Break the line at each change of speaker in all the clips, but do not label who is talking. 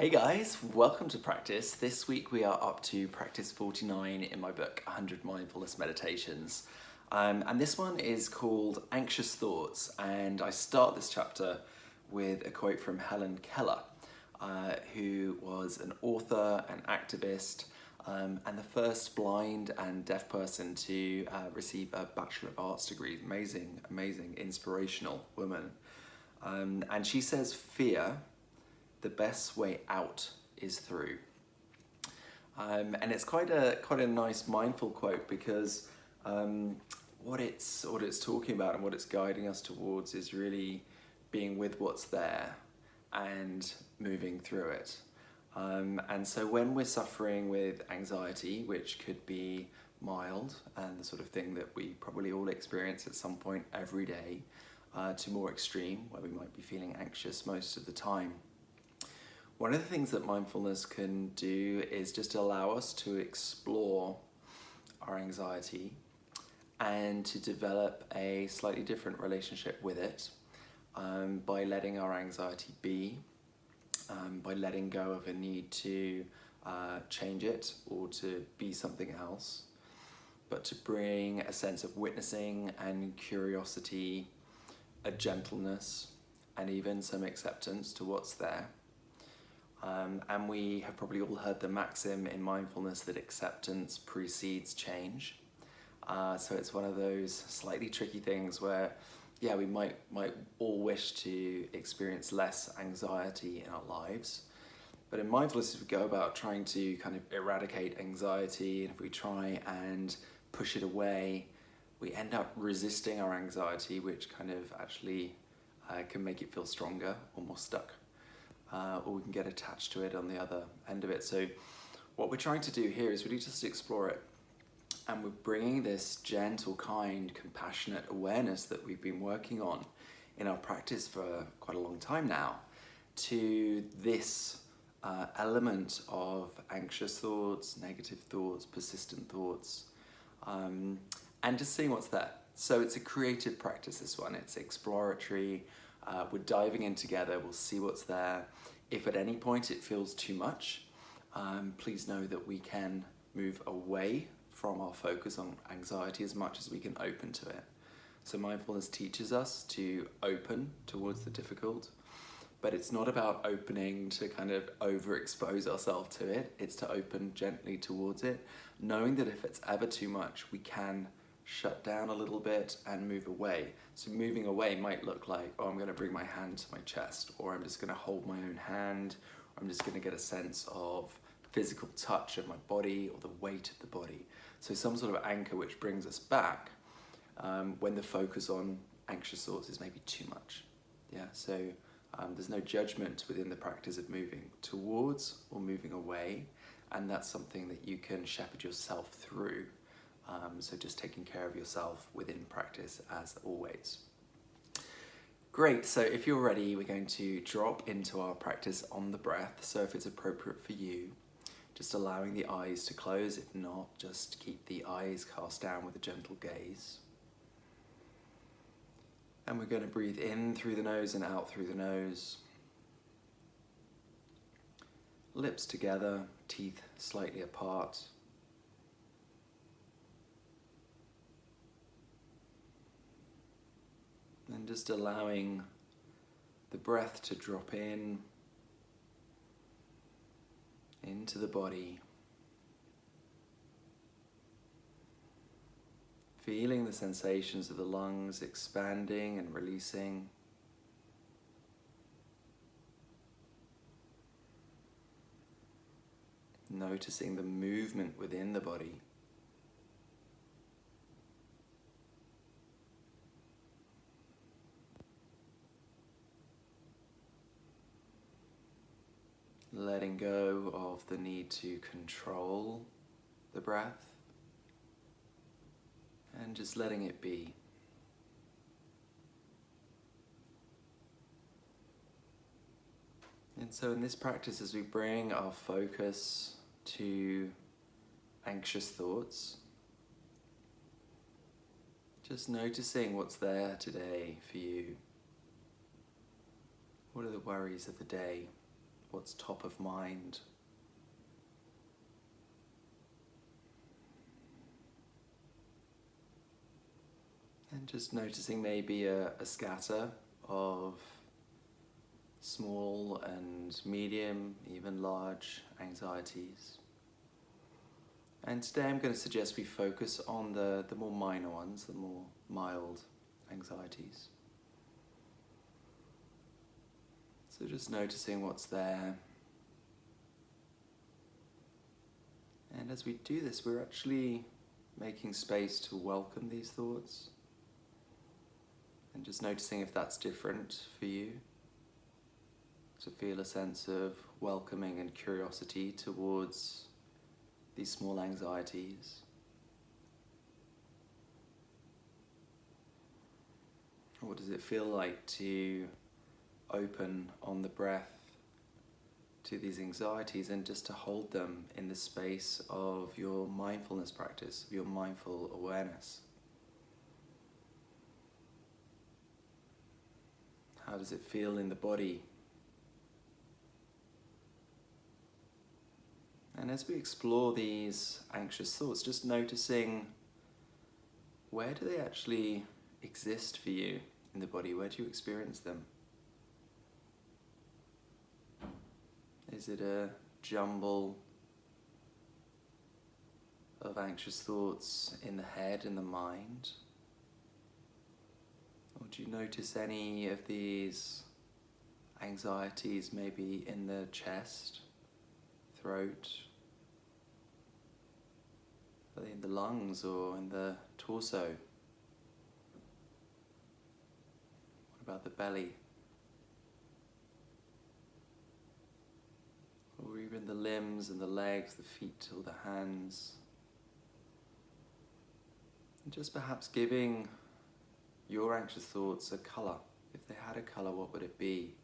Hey guys, welcome to practice. This week we are up to practice 49 in my book, 100 Mindfulness Meditations. And this one is called Anxious Thoughts. And I start this chapter with a quote from Helen Keller, who was an author, an activist, and the first blind and deaf person to receive a Bachelor of Arts degree. Amazing, inspirational woman. And she says, fear, the best way out is through. And it's quite a nice mindful quote because what it's talking about and what it's guiding us towards is really being with what's there and moving through it. And so when we're suffering with anxiety, which could be mild and the sort of thing that we probably all experience at some point every day, to more extreme, where we might be feeling anxious most of the time, one of the things that mindfulness can do is just allow us to explore our anxiety and to develop a slightly different relationship with it by letting our anxiety be, by letting go of a need to change it or to be something else, but to bring a sense of witnessing and curiosity, a gentleness, and even some acceptance to what's there. And we have probably all heard the maxim in mindfulness that acceptance precedes change. So it's one of those slightly tricky things where, yeah, we might all wish to experience less anxiety in our lives. But in mindfulness, if we go about trying to kind of eradicate anxiety, and if we try and push it away, we end up resisting our anxiety, which kind of actually can make it feel stronger or more stuck. Or we can get attached to it on the other end of it. So what we're trying to do here is really just explore it. And we're bringing this gentle, kind, compassionate awareness that we've been working on in our practice for quite a long time now to this element of anxious thoughts, negative thoughts, persistent thoughts, and just seeing what's there. So it's a creative practice, this one. It's exploratory. We're diving in together. We'll see what's there. If at any point it feels too much, please know that we can move away from our focus on anxiety as much as we can open to it. So mindfulness teaches us to open towards the difficult, but it's not about opening to kind of overexpose ourselves to it. It's to open gently towards it, knowing that if it's ever too much, we can shut down a little bit and move away. So moving away might look like, oh, I'm going to bring my hand to my chest, or I'm just going to hold my own hand, or I'm just going to get a sense of physical touch of my body or the weight of the body. So some sort of anchor which brings us back when the focus on anxious thoughts is maybe too much. Yeah, so there's no judgment within the practice of moving towards or moving away, and that's something that you can shepherd yourself through. So just taking care of yourself within practice as always. Great, so if you're ready, we're going to drop into our practice on the breath. So if it's appropriate for you, just allowing the eyes to close. If not, just keep the eyes cast down with a gentle gaze. And we're going to breathe in through the nose and out through the nose. Lips together, teeth slightly apart. And just allowing the breath to drop in into the body. Feeling the sensations of the lungs expanding and releasing. Noticing the movement within the body. Letting go of the need to control the breath and just letting it be. And so in this practice, as we bring our focus to anxious thoughts, just noticing what's there today for you. What are the worries of the day? what's top of mind. And just noticing maybe a scatter of small and medium, even large anxieties. And today I'm going to suggest we focus on the more minor ones, the more mild anxieties. So just noticing what's there. And as we do this, we're actually making space to welcome these thoughts. And just noticing if that's different for you. To feel a sense of welcoming and curiosity towards these small anxieties. What does it feel like to open on the breath to these anxieties and just to hold them in the space of your mindfulness practice, of your mindful awareness? How does it feel in the body? And as we explore these anxious thoughts, just noticing, where do they actually exist for you in the body? Where do you experience them? Is it a jumble of anxious thoughts in the head and the mind? Or do you notice any of these anxieties maybe in the chest, throat, are they in the lungs or in the torso? What about the belly? Or even the limbs and the legs, the feet or the hands? And just perhaps giving your anxious thoughts a colour. If they had a colour, what would it be?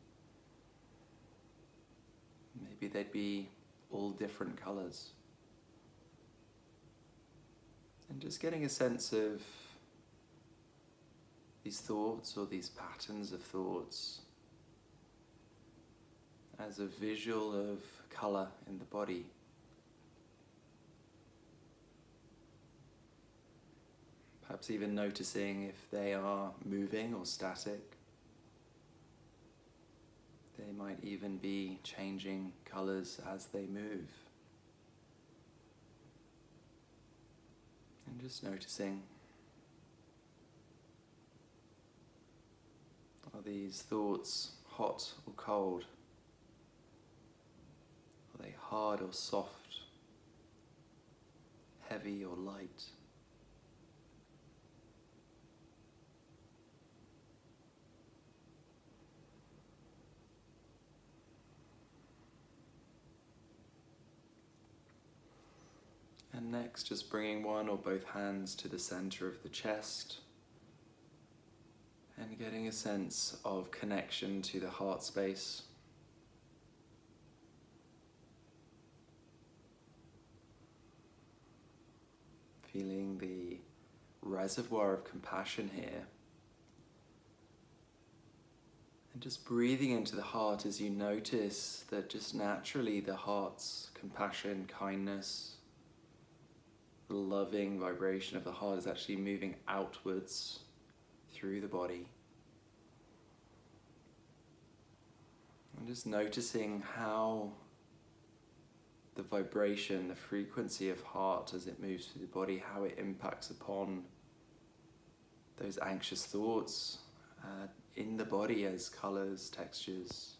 Maybe they'd be all different colours. And just getting a sense of these thoughts or these patterns of thoughts as a visual of colour in the body. Perhaps even noticing if they are moving or static. They might even be changing colours as they move. And just noticing, are these thoughts hot or cold? Are they hard or soft? Heavy or light? And next, just bringing one or both hands to the center of the chest and getting a sense of connection to the heart space. Feeling the reservoir of compassion here. And just breathing into the heart as you notice that just naturally the heart's compassion, kindness, the loving vibration of the heart is actually moving outwards through the body. And just noticing how the vibration, the frequency of heart as it moves through the body, how it impacts upon those anxious thoughts in the body as colours, textures.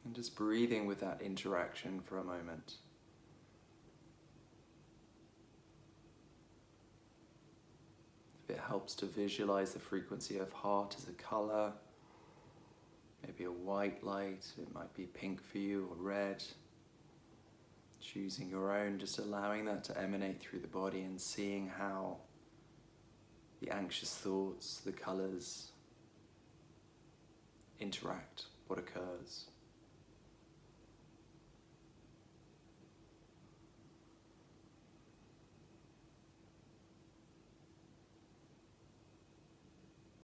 And just breathing with that interaction for a moment. If it helps to visualize the frequency of heart as a color, maybe a white light, it might be pink for you or red. Choosing your own, just allowing that to emanate through the body and seeing how the anxious thoughts, the colors interact, what occurs.